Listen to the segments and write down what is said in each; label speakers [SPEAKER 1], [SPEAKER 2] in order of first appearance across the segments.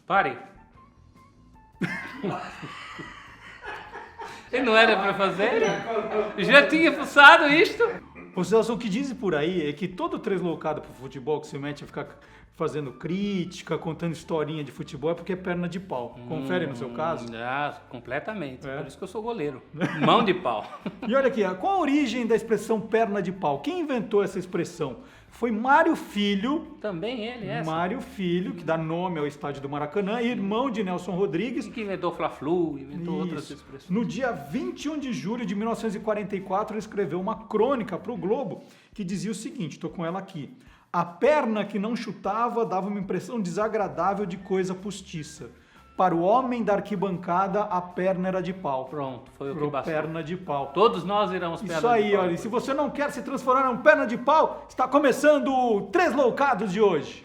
[SPEAKER 1] Pare. E não era pra fazer? Já tinha fuçado isto?
[SPEAKER 2] Ô Celso, o que dizem por aí é que todo translocado pro futebol que se mete a ficar fazendo crítica, contando historinha de futebol é porque é perna de pau. Confere no seu caso?
[SPEAKER 1] Completamente.
[SPEAKER 2] É.
[SPEAKER 1] Por isso que eu sou goleiro. Mão de pau.
[SPEAKER 2] E olha aqui, qual a origem da expressão perna de pau? Quem inventou essa expressão? Foi Mário Filho.
[SPEAKER 1] Também ele, essa.
[SPEAKER 2] Mário Filho, que dá nome ao estádio do Maracanã, irmão de Nelson Rodrigues.
[SPEAKER 1] E que inventou Fla-Flu, inventou outras
[SPEAKER 2] Isso.
[SPEAKER 1] expressões.
[SPEAKER 2] No dia 21 de julho de 1944, ele escreveu uma crônica para o Globo que dizia o seguinte, estou com ela aqui. A perna que não chutava dava uma impressão desagradável de coisa postiça. Para o homem da arquibancada, a perna era de pau.
[SPEAKER 1] Pronto, foi o que bastou.
[SPEAKER 2] Perna de pau.
[SPEAKER 1] Todos nós viramos perna
[SPEAKER 2] Isso aí,
[SPEAKER 1] de pau.
[SPEAKER 2] olha, e se você não quer se transformar em um perna de pau, está começando o Três Loucados de hoje.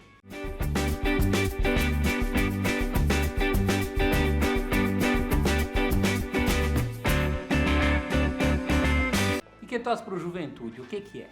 [SPEAKER 1] E quem torce pro Juventude, o que é?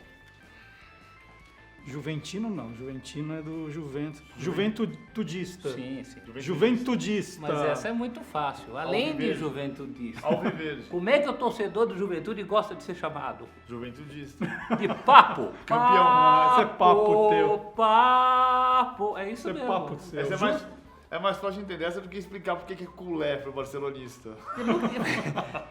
[SPEAKER 2] Juventino não, Juventino é do Juventus. Juventudista.
[SPEAKER 1] Sim, sim.
[SPEAKER 2] Juventudista.
[SPEAKER 1] Mas essa é muito fácil. Além de
[SPEAKER 3] Alviverde.
[SPEAKER 1] Juventudista.
[SPEAKER 3] Alviverde.
[SPEAKER 1] Como é que o torcedor do Juventude gosta de ser chamado?
[SPEAKER 3] Juventudista.
[SPEAKER 1] De papo.
[SPEAKER 3] Campeão.
[SPEAKER 2] Esse é papo teu.
[SPEAKER 1] Papo. É isso
[SPEAKER 2] Isso é
[SPEAKER 1] mesmo.
[SPEAKER 2] papo seu.
[SPEAKER 3] Essa é mais fácil entender essa do que explicar por que é culé pro barcelonista.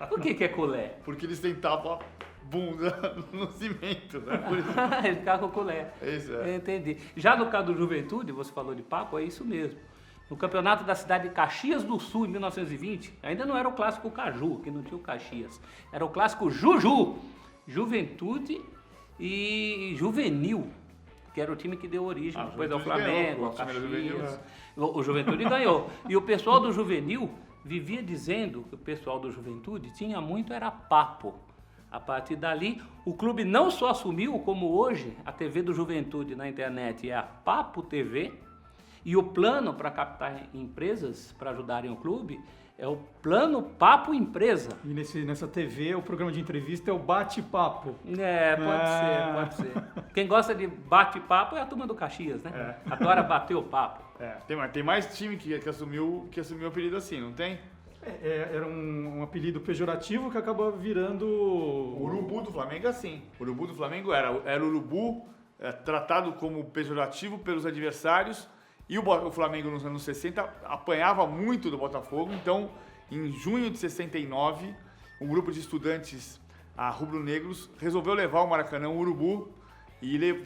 [SPEAKER 1] Por que é culé?
[SPEAKER 3] Porque eles têm tapa bunda no cimento, né? Por isso.
[SPEAKER 1] Ele fica com culé.
[SPEAKER 3] É isso, é.
[SPEAKER 1] Entendi. Já no caso do Juventude, você falou de papo, é isso mesmo. No campeonato da cidade de Caxias do Sul, em 1920, ainda não era o clássico Caju, que não tinha o Caxias. Era o clássico Juju. Juventude e Juvenil, que era o time que deu origem depois ao
[SPEAKER 3] Juventude
[SPEAKER 1] Flamengo,
[SPEAKER 3] ganhou,
[SPEAKER 1] ao
[SPEAKER 3] o time da Juvenil,
[SPEAKER 1] Caxias. O Juventude ganhou. E o pessoal do Juvenil vivia dizendo que o pessoal do Juventude tinha muito era papo. A partir dali, o clube não só assumiu, como hoje, a TV do Juventude na internet é a Papo TV, e o plano para captar empresas para ajudarem o clube é o Plano Papo Empresa.
[SPEAKER 2] E nessa TV, o programa de entrevista é o Bate-Papo.
[SPEAKER 1] É, pode ser. Quem gosta de bate-papo é a turma do Caxias, né? Adora bater o papo.
[SPEAKER 3] É, tem mais time que assumiu o apelido assim, não tem?
[SPEAKER 2] Era um apelido pejorativo que acaba virando...
[SPEAKER 3] O urubu do Flamengo é assim. O urubu do Flamengo era urubu tratado como pejorativo pelos adversários, e o Flamengo nos anos 60 apanhava muito do Botafogo. Então, em junho de 69, um grupo de estudantes rubro-negros resolveu levar ao Maracanã um urubu, e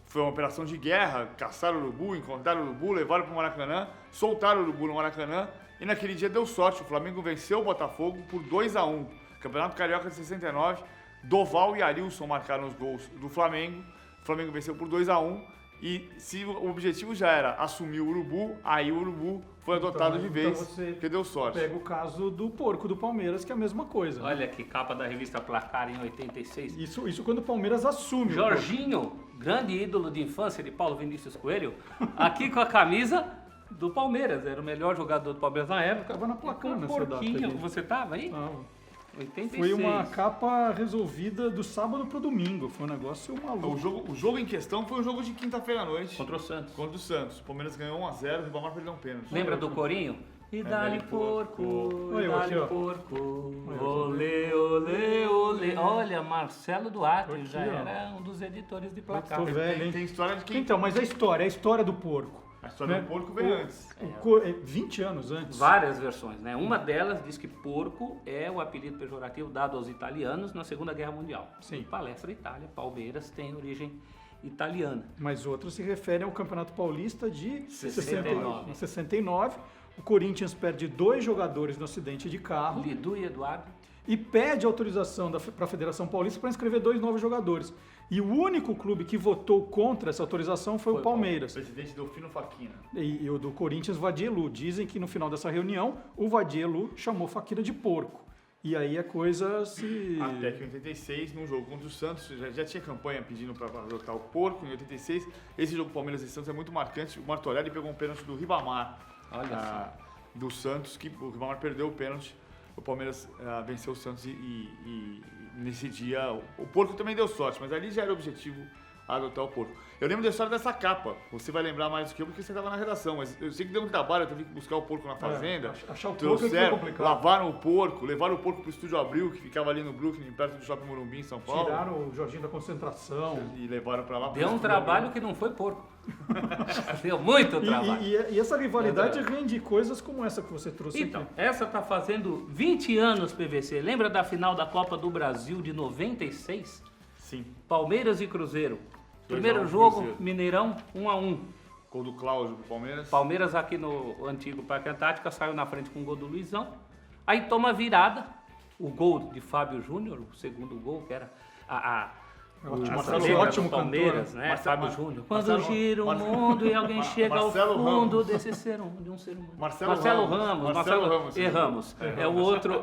[SPEAKER 3] foi uma operação de guerra, caçaram o urubu, encontraram o urubu, levaram para o Maracanã, soltaram o urubu no Maracanã, e naquele dia deu sorte, o Flamengo venceu o Botafogo por 2-1. Campeonato Carioca de 69, Doval e Arilson marcaram os gols do Flamengo, o Flamengo venceu por 2-1, e se o objetivo já era assumir o urubu, aí o urubu foi adotado de vez, porque deu sorte.
[SPEAKER 2] Pega o caso do porco do Palmeiras, que é a mesma coisa.
[SPEAKER 1] Olha que capa da revista Placar em 86.
[SPEAKER 2] Isso quando o Palmeiras assume.
[SPEAKER 1] Jorginho, grande ídolo de infância de Paulo Vinícius Coelho, aqui com a camisa do Palmeiras. Era o melhor jogador do Palmeiras na época.
[SPEAKER 2] Tava na placar
[SPEAKER 1] Com
[SPEAKER 2] nessa data
[SPEAKER 1] porquinho.
[SPEAKER 2] aí.
[SPEAKER 1] Você tava aí?
[SPEAKER 2] Não.
[SPEAKER 1] 86.
[SPEAKER 2] Foi uma capa resolvida do sábado pro domingo. Foi um negócio maluco.
[SPEAKER 3] O jogo em questão foi um jogo de quinta-feira à noite.
[SPEAKER 1] Contra o Santos.
[SPEAKER 3] Contra o Santos. O Palmeiras ganhou 1-0, o Ribamar perdeu um pênalti.
[SPEAKER 1] Lembra do corinho? E dá-lhe porco,
[SPEAKER 2] Olha
[SPEAKER 1] e
[SPEAKER 2] eu aqui,
[SPEAKER 1] dá-lhe
[SPEAKER 2] ó.
[SPEAKER 1] porco, olê, olê, olê. Olha, Marcelo Duarte
[SPEAKER 2] Aqui,
[SPEAKER 1] já
[SPEAKER 2] ó.
[SPEAKER 1] era um dos editores de Placar.
[SPEAKER 2] Tô velho, hein?
[SPEAKER 3] Tem história de quem...
[SPEAKER 2] Então, mas a história do porco.
[SPEAKER 3] A história
[SPEAKER 2] né?
[SPEAKER 3] do porco veio antes.
[SPEAKER 2] 20 anos antes.
[SPEAKER 1] Várias versões, né? Uma delas diz que porco é o apelido pejorativo dado aos italianos na Segunda Guerra Mundial.
[SPEAKER 2] Sim.
[SPEAKER 1] Palestra Itália, Palmeiras tem origem italiana.
[SPEAKER 2] Mas outros se referem ao Campeonato Paulista de
[SPEAKER 1] 69.
[SPEAKER 2] 69. O Corinthians perde 2 jogadores no acidente de carro
[SPEAKER 1] Lidu e Eduardo.
[SPEAKER 2] e pede autorização para a Federação Paulista para inscrever 2 novos jogadores. E o único clube que votou contra essa autorização foi o Palmeiras.
[SPEAKER 3] O presidente Delfino Facchina.
[SPEAKER 2] E o do Corinthians, Vadielu. Dizem que no final dessa reunião, o Vadielu chamou Facchina de porco. E aí a coisa se...
[SPEAKER 3] Até que em 86, num jogo contra o Santos, já tinha campanha pedindo para adotar o porco. Em 86, esse jogo Palmeiras e Santos é muito marcante. O Martorelli pegou um pênalti do Ribamar, do Santos, que o Ribamar perdeu o pênalti. O Palmeiras venceu o Santos e nesse dia o porco também deu sorte, mas ali já era o objetivo a adotar o porco. Eu lembro da história dessa capa. Você vai lembrar mais do que eu, porque você estava na redação. Mas eu sei que deu um trabalho, eu tive que buscar o porco na fazenda.
[SPEAKER 2] Achar o porco é que foi complicado.
[SPEAKER 3] Lavaram o porco, levaram o porco pro Estúdio Abril, que ficava ali no Brooklyn, perto do Shopping Morumbi, em São Paulo.
[SPEAKER 2] Tiraram o Jorginho da Concentração.
[SPEAKER 3] E levaram pra lá.
[SPEAKER 1] Deu um trabalho que não foi porco. Deu muito trabalho.
[SPEAKER 2] E essa rivalidade vem de coisas como essa que você trouxe
[SPEAKER 1] Então,
[SPEAKER 2] aqui.
[SPEAKER 1] essa tá fazendo 20 anos, PVC. Lembra da final da Copa do Brasil de 96?
[SPEAKER 3] Sim.
[SPEAKER 1] Palmeiras e Cruzeiro.
[SPEAKER 3] 2 a 1
[SPEAKER 1] Primeiro jogo,
[SPEAKER 3] Cruzeiro.
[SPEAKER 1] Mineirão, 1-1.
[SPEAKER 3] Gol do Cláudio pro Palmeiras.
[SPEAKER 1] Palmeiras aqui no antigo Parque Antártica saiu na frente com o gol do Luizão. Aí toma virada. O gol de Fábio Júnior, o segundo gol, que era
[SPEAKER 2] Ótimo
[SPEAKER 1] Palmeiras,
[SPEAKER 2] cantor,
[SPEAKER 1] né?
[SPEAKER 3] Marcelo-
[SPEAKER 1] Fábio Júnior. Quando
[SPEAKER 3] Marcelo-
[SPEAKER 1] gira o
[SPEAKER 3] Marcelo-
[SPEAKER 1] mundo e alguém chega ao
[SPEAKER 3] Marcelo
[SPEAKER 1] fundo
[SPEAKER 3] Ramos.
[SPEAKER 1] desse ser de um ser humano.
[SPEAKER 3] Marcelo
[SPEAKER 1] Ramos.
[SPEAKER 3] Marcelo Ramos.
[SPEAKER 1] Erramos. É o outro.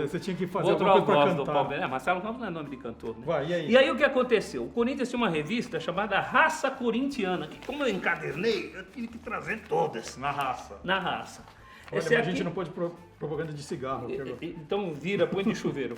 [SPEAKER 2] Você tinha que fazer
[SPEAKER 1] outro
[SPEAKER 2] alguma coisa pra
[SPEAKER 1] algoz do
[SPEAKER 2] cantar.
[SPEAKER 1] Palmeiras. Marcelo Ramos não é nome de cantor, né?
[SPEAKER 2] Vai, e aí?
[SPEAKER 1] E aí o que aconteceu? O Corinthians tinha uma revista chamada Raça Corintiana, que como eu encadernei, eu tive que trazer todas
[SPEAKER 3] Na raça.
[SPEAKER 1] na raça.
[SPEAKER 2] Olha,
[SPEAKER 1] Esse
[SPEAKER 2] mas a
[SPEAKER 1] aqui-
[SPEAKER 2] gente não pode propaganda de cigarro aqui agora.
[SPEAKER 1] Então vira, põe de chuveiro.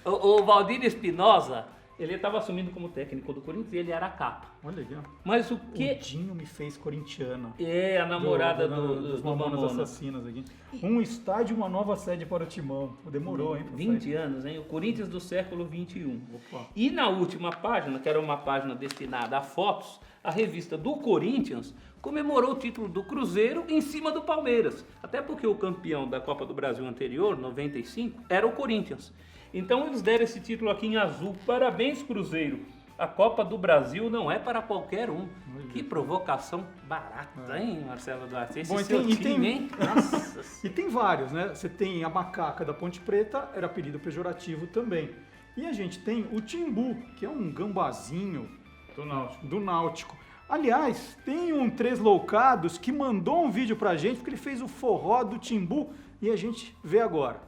[SPEAKER 1] o Valdir Espinosa, ele estava assumindo como técnico do Corinthians e ele era a capa.
[SPEAKER 2] Olha aqui, ó.
[SPEAKER 1] Mas o
[SPEAKER 2] O
[SPEAKER 1] que
[SPEAKER 2] Dinho me fez corintiano.
[SPEAKER 1] é a namorada
[SPEAKER 2] dos
[SPEAKER 1] do
[SPEAKER 2] Mamonas
[SPEAKER 1] Mamona?
[SPEAKER 2] Assassinas aqui. Um estádio, uma nova sede para o Timão. Demorou, hein? pra
[SPEAKER 1] 20
[SPEAKER 2] sair.
[SPEAKER 1] anos, hein? O Corinthians do século XXI.
[SPEAKER 2] Opa.
[SPEAKER 1] E na última página, que era uma página destinada a fotos, a revista do Corinthians comemorou o título do Cruzeiro em cima do Palmeiras. Até porque o campeão da Copa do Brasil anterior, 95, era o Corinthians. Então eles deram esse título aqui em azul. Parabéns, Cruzeiro. A Copa do Brasil não é para qualquer um. Que provocação barata, hein, Marcelo Duarte? Esse
[SPEAKER 2] Bom, e
[SPEAKER 1] seu
[SPEAKER 2] tem- e
[SPEAKER 1] time,
[SPEAKER 2] tem-
[SPEAKER 1] hein? Nossa.
[SPEAKER 2] E tem vários, né? Você tem a macaca da Ponte Preta, era apelido pejorativo também. E a gente tem o Timbu, que é um gambazinho
[SPEAKER 3] Do Náutico.
[SPEAKER 2] do Náutico. Aliás, tem um Três Loucados que mandou um vídeo pra gente, porque ele fez o forró do Timbu e a gente vê agora.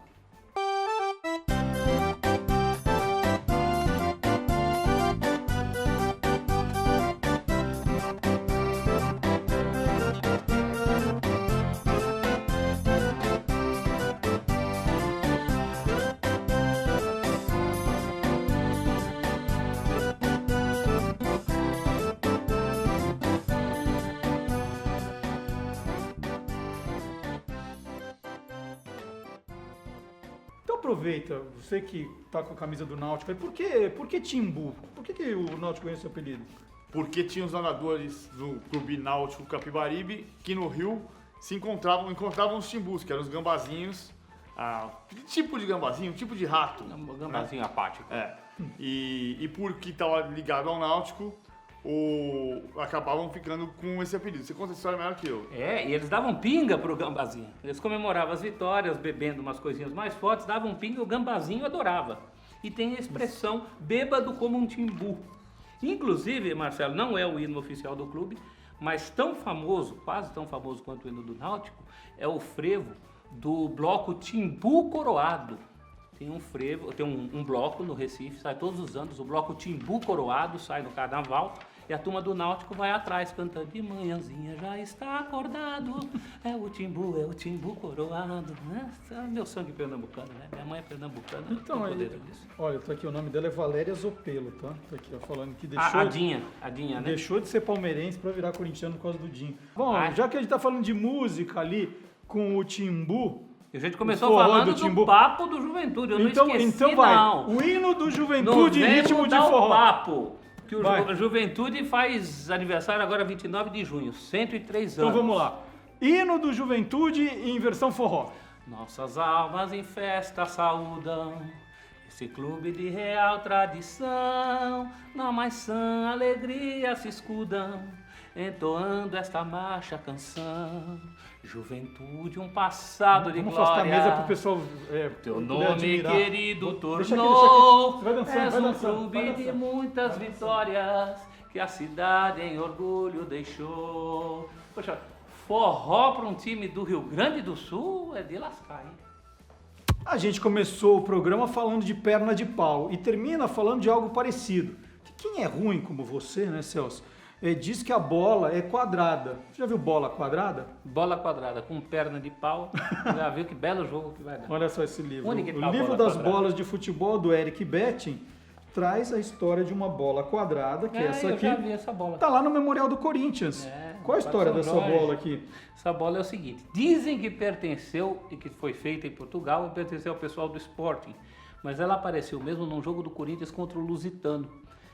[SPEAKER 2] Então aproveita, você que tá com a camisa do Náutico, aí, por que Timbu? Por que o Náutico ganhou esse apelido?
[SPEAKER 3] Porque tinha os nadadores do Clube Náutico Capibaribe que no Rio se encontravam os timbus, que eram os gambazinhos. Que tipo de gambazinho? Um tipo de rato.
[SPEAKER 1] Gambazinho apático.
[SPEAKER 3] É. E porque estava ligado ao Náutico, acabavam ficando com esse apelido. Você conta essa história melhor que eu.
[SPEAKER 1] É, e eles davam pinga pro Gambazinho. Eles comemoravam as vitórias, bebendo umas coisinhas mais fortes, davam pinga e o Gambazinho adorava. E tem a expressão bêbado como um timbu. Inclusive, Marcelo, não é o hino oficial do clube, mas tão famoso, quase tão famoso quanto o hino do Náutico, é o frevo do bloco Timbu Coroado. Tem um frevo, tem um bloco no Recife, sai todos os anos, o bloco Timbu Coroado sai no carnaval. E a turma do Náutico vai atrás, cantando de manhãzinha, já está acordado. É o Timbu coroado, né? É meu sangue pernambucano, né? Minha mãe é pernambucana.
[SPEAKER 2] Então,
[SPEAKER 1] tem
[SPEAKER 2] aí,
[SPEAKER 1] poder disso.
[SPEAKER 2] olha, tá aqui, o nome dela é Valéria Zopelo, tá? Tá aqui, ó, falando que
[SPEAKER 1] A Dinha, né?
[SPEAKER 2] deixou de ser palmeirense pra virar corintiano por causa do Dinho. Bom,
[SPEAKER 1] Ai.
[SPEAKER 2] já que a gente tá falando de música ali com o Timbu,
[SPEAKER 1] E a gente começou
[SPEAKER 2] forró
[SPEAKER 1] falando
[SPEAKER 2] do Timbu.
[SPEAKER 1] do papo do Juventude, eu
[SPEAKER 2] então,
[SPEAKER 1] não esqueci,
[SPEAKER 2] então vai.
[SPEAKER 1] não.
[SPEAKER 2] O hino do Juventude em ritmo de
[SPEAKER 1] dá o
[SPEAKER 2] forró.
[SPEAKER 1] papo. Que o
[SPEAKER 2] Vai.
[SPEAKER 1] Juventude faz aniversário agora 29 de junho, 103
[SPEAKER 2] Então
[SPEAKER 1] anos.
[SPEAKER 2] vamos lá. Hino do Juventude em versão forró.
[SPEAKER 1] Nossas almas em festa saúdam esse clube de real tradição, na mais sã alegria se escudam, entoando esta marcha canção. Juventude, um passado de
[SPEAKER 2] Vamos
[SPEAKER 1] glória.
[SPEAKER 2] afastar a mesa pro pessoal
[SPEAKER 1] Teu
[SPEAKER 2] poder
[SPEAKER 1] nome
[SPEAKER 2] admirar.
[SPEAKER 1] querido
[SPEAKER 2] Deixa aqui,
[SPEAKER 1] tornou.
[SPEAKER 2] Você vai dançando,
[SPEAKER 1] És
[SPEAKER 2] vai
[SPEAKER 1] um
[SPEAKER 2] dançando,
[SPEAKER 1] clube
[SPEAKER 2] vai
[SPEAKER 1] de
[SPEAKER 2] dançando.
[SPEAKER 1] muitas vitórias que a cidade em orgulho deixou. Poxa, forró para um time do Rio Grande do Sul é de lascar, hein?
[SPEAKER 2] A gente começou o programa falando de perna de pau e termina falando de algo parecido. Quem é ruim como você, né, Celso, diz que a bola é quadrada. Você já viu bola quadrada?
[SPEAKER 1] Bola quadrada com perna de pau. Já viu que belo jogo que vai dar.
[SPEAKER 2] Olha só esse livro.
[SPEAKER 1] Onde que
[SPEAKER 2] O
[SPEAKER 1] tá a
[SPEAKER 2] livro
[SPEAKER 1] bola
[SPEAKER 2] das
[SPEAKER 1] quadrada?
[SPEAKER 2] bolas de futebol do Eric Betting traz a história de uma bola quadrada, que é essa aqui.
[SPEAKER 1] Eu já vi essa bola.
[SPEAKER 2] Tá lá no Memorial do Corinthians. Qual a história dessa bola aqui?
[SPEAKER 1] Essa bola é o seguinte, dizem que pertenceu e que foi feita em Portugal e pertenceu ao pessoal do Sporting, mas ela apareceu mesmo num jogo do Corinthians contra o Lusitano.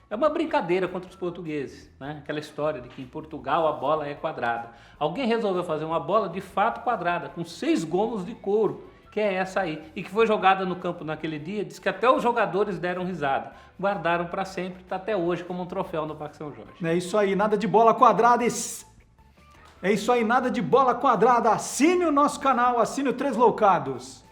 [SPEAKER 1] É uma brincadeira contra os portugueses, né? Aquela história de que em Portugal a bola é quadrada. Alguém resolveu fazer uma bola de fato quadrada, com 6 gomos de couro, que é essa aí, e que foi jogada no campo naquele dia, diz que até os jogadores deram risada. Guardaram para sempre, está até hoje como um troféu no Parque São Jorge.
[SPEAKER 2] É isso aí, nada de bola quadrada. É isso aí, nada de bola quadrada. Assine o nosso canal, assine o Três Loucados.